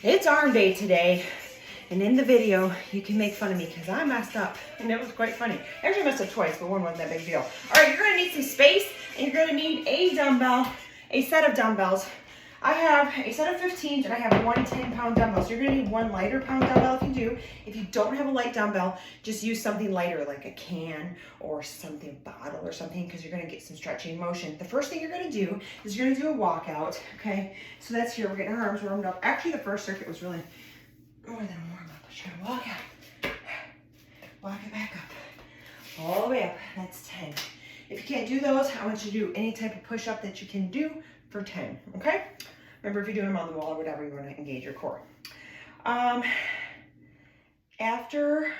It's arm day today, and in the video, you can make fun of me because I messed up, and it was quite funny. I actually messed up twice, but one wasn't that big a deal. All right, you're gonna need some space, and you're gonna need a dumbbell, a set of dumbbells. I have a set of 15s, and I have one 10-pound dumbbell. So you're gonna need one lighter pound dumbbell if you do. If you don't have a light dumbbell, just use something lighter, like a can or something, bottle or something, because you're gonna get some stretching motion. The first thing you're gonna do is you're gonna do a walkout, okay? So that's here, we're getting our arms warmed up. Actually, the first circuit was really more than a warm up. Let's try to walk out. Walk it back up. All the way up, that's 10. If you can't do those, I want you to do any type of push-up that you can do for 10, okay? Remember, if you're doing them on the wall or whatever, you want to engage your core. After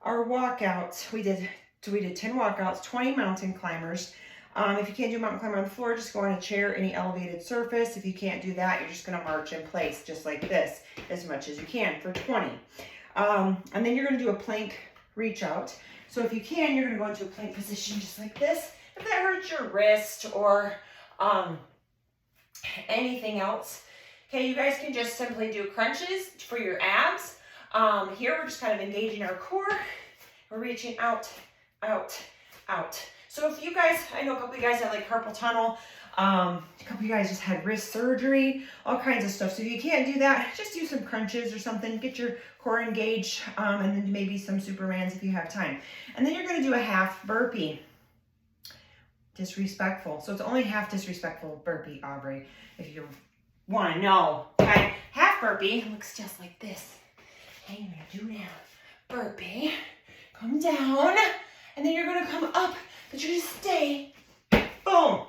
our walkouts, we did 10 walkouts, 20 mountain climbers. If you can't do mountain climber on the floor, just go on a chair, any elevated surface. If you can't do that, you're just going to march in place just like this as much as you can for 20. And then you're going to do a plank reach out. So if you can, you're going to go into a plank position just like this. If that hurts your wrist or anything else, okay, you guys can just simply do crunches for your abs. Here we're just kind of engaging our core. We're reaching out, out, out. So if you guys, I know a couple of you guys had like carpal tunnel, a couple of you guys just had wrist surgery, all kinds of stuff. So if you can't do that, just do some crunches or something, get your core engaged, and then maybe some Supermans if you have time. And then you're gonna do a half burpee. Disrespectful. So it's only half disrespectful burpee, Aubrey, if you want to know. Okay, half burpee looks just like this. Okay, you're gonna do now burpee, come down, and then you're gonna come up, but you're gonna stay, boom,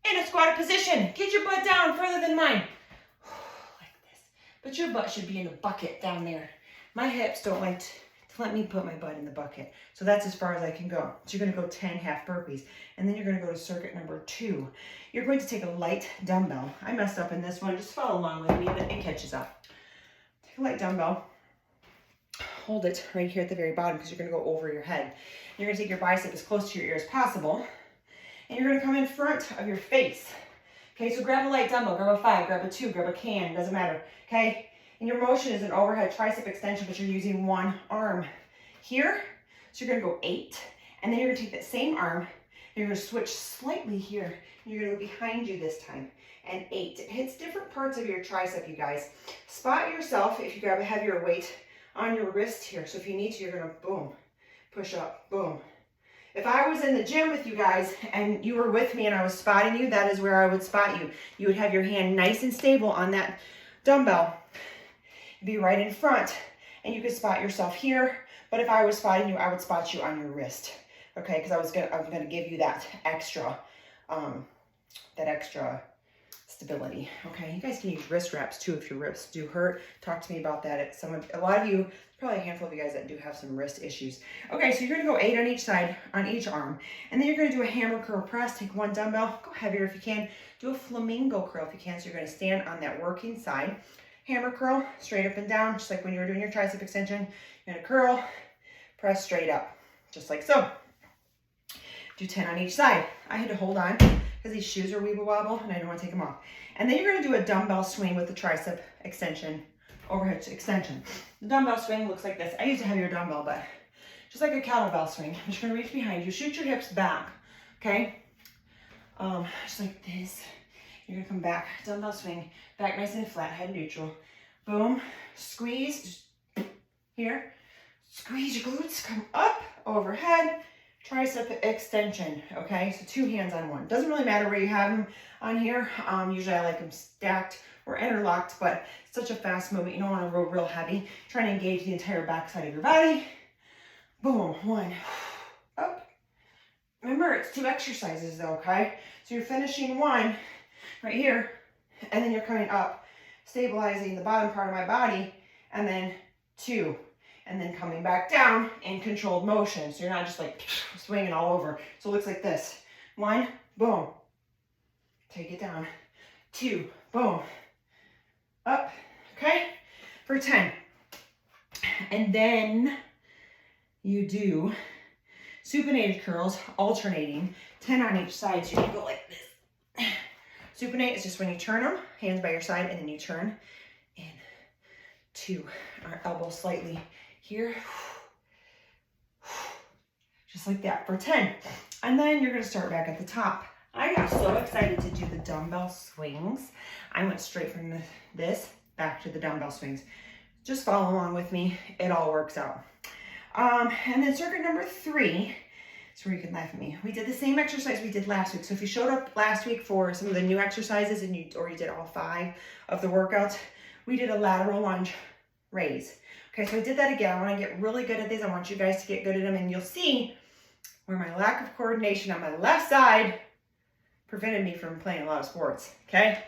in a squatted position. Get your butt down further than mine, like this. But your butt should be in a bucket down there. My hips don't like to let me put my butt in the bucket. So that's as far as I can go. So you're gonna go 10 half burpees. And then you're gonna go to circuit number 2. You're going to take a light dumbbell. I messed up in this one, just follow along with me, but it catches up. Take a light dumbbell, hold it right here at the very bottom because you're gonna go over your head. You're gonna take your bicep as close to your ear as possible. And you're gonna come in front of your face. Okay, so grab a light dumbbell, grab a 5, grab a 2, grab a can, doesn't matter, okay? And your motion is an overhead tricep extension, but you're using one arm here. So you're gonna go 8, and then you're gonna take that same arm, and you're gonna switch slightly here. And you're gonna go behind you this time, and 8. It hits different parts of your tricep, you guys. Spot yourself if you grab a heavier weight on your wrist here. So if you need to, you're gonna boom, push up, boom. If I was in the gym with you guys and you were with me and I was spotting you, that is where I would spot you. You would have your hand nice and stable on that dumbbell. Be right in front, and you could spot yourself here. But if I was spotting you, I would spot you on your wrist, okay? Because I was gonna give you that extra stability, okay? You guys can use wrist wraps too if your wrists do hurt. Talk to me about that. A lot of you, probably a handful of you guys that do have some wrist issues. Okay, so you're gonna go 8 on each side, on each arm, and then you're gonna do a hammer curl press. Take one dumbbell, go heavier if you can. Do a flamingo curl if you can. So you're gonna stand on that working side. Hammer curl, straight up and down, just like when you were doing your tricep extension. You're gonna curl, press straight up, just like so. Do 10 on each side. I had to hold on because these shoes are weeble wobble and I don't want to take them off. And then you're gonna do a dumbbell swing with the tricep extension, overhead extension. The dumbbell swing looks like this. I use a heavier dumbbell, but just like a kettlebell swing. I'm just gonna reach behind you, shoot your hips back, okay? Just like this. You're gonna come back, dumbbell swing, back nice and flat, head neutral. Boom, squeeze, just here. Squeeze your glutes, come up, overhead, tricep extension, okay? So 2 hands on one. Doesn't really matter where you have them on here. Usually I like them stacked or interlocked, but it's such a fast movement. You don't wanna roll real heavy. Trying to engage the entire backside of your body. Boom, 1, up. Remember, it's 2 exercises though, okay? So you're finishing 1, right here, and then you're coming up, stabilizing the bottom part of my body, and then 2, and then coming back down in controlled motion. So you're not just like swinging all over. So it looks like this. 1, boom, take it down. 2, boom, up, okay, for 10. And then you do supinated curls, alternating, 10 on each side. So you can go like this. Supinate is just when you turn them, hands by your side, and then you turn in, 2. Our elbow slightly here. Just like that for 10. And then you're gonna start back at the top. I got so excited to do the dumbbell swings. I went straight from this back to the dumbbell swings. Just follow along with me. It all works out. And then circuit number 3, is where you can laugh at me. We did the same exercise we did last week. So if you showed up last week for some of the new exercises and you did all 5 of the workouts, we did a lateral lunge raise. Okay, so I did that again. I want to get really good at these. I want you guys to get good at them, and you'll see where my lack of coordination on my left side prevented me from playing a lot of sports, okay?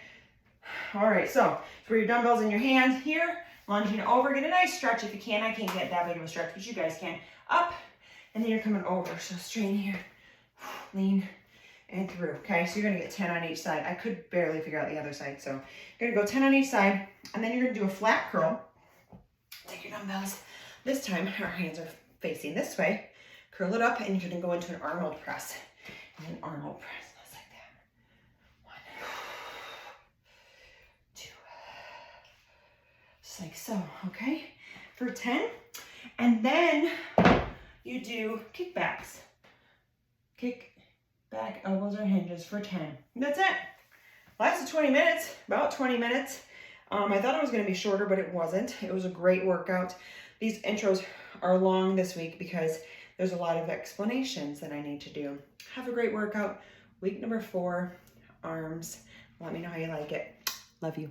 All right, so for your dumbbells in your hands here, lunging over, get a nice stretch if you can. I can't get that big of a stretch, but you guys can. Up, and then you're coming over. So straighten here, lean, and through, okay? So you're gonna get 10 on each side. I could barely figure out the other side, so you're gonna go 10 on each side, and then you're gonna do a flat curl. Take your dumbbells. This time, our hands are facing this way. Curl it up, and you're gonna go into an Arnold press. And an Arnold press, just like that. 1, 2, just like so, okay? For 10. And then you do kickbacks. Kick back, elbows or hinges for 10. That's it. Lasted 20 minutes, about 20 minutes. I thought it was going to be shorter, but it wasn't. It was a great workout. These intros are long this week because there's a lot of explanations that I need to do. Have a great workout. Week number 4, arms. Let me know how you like it. Love you.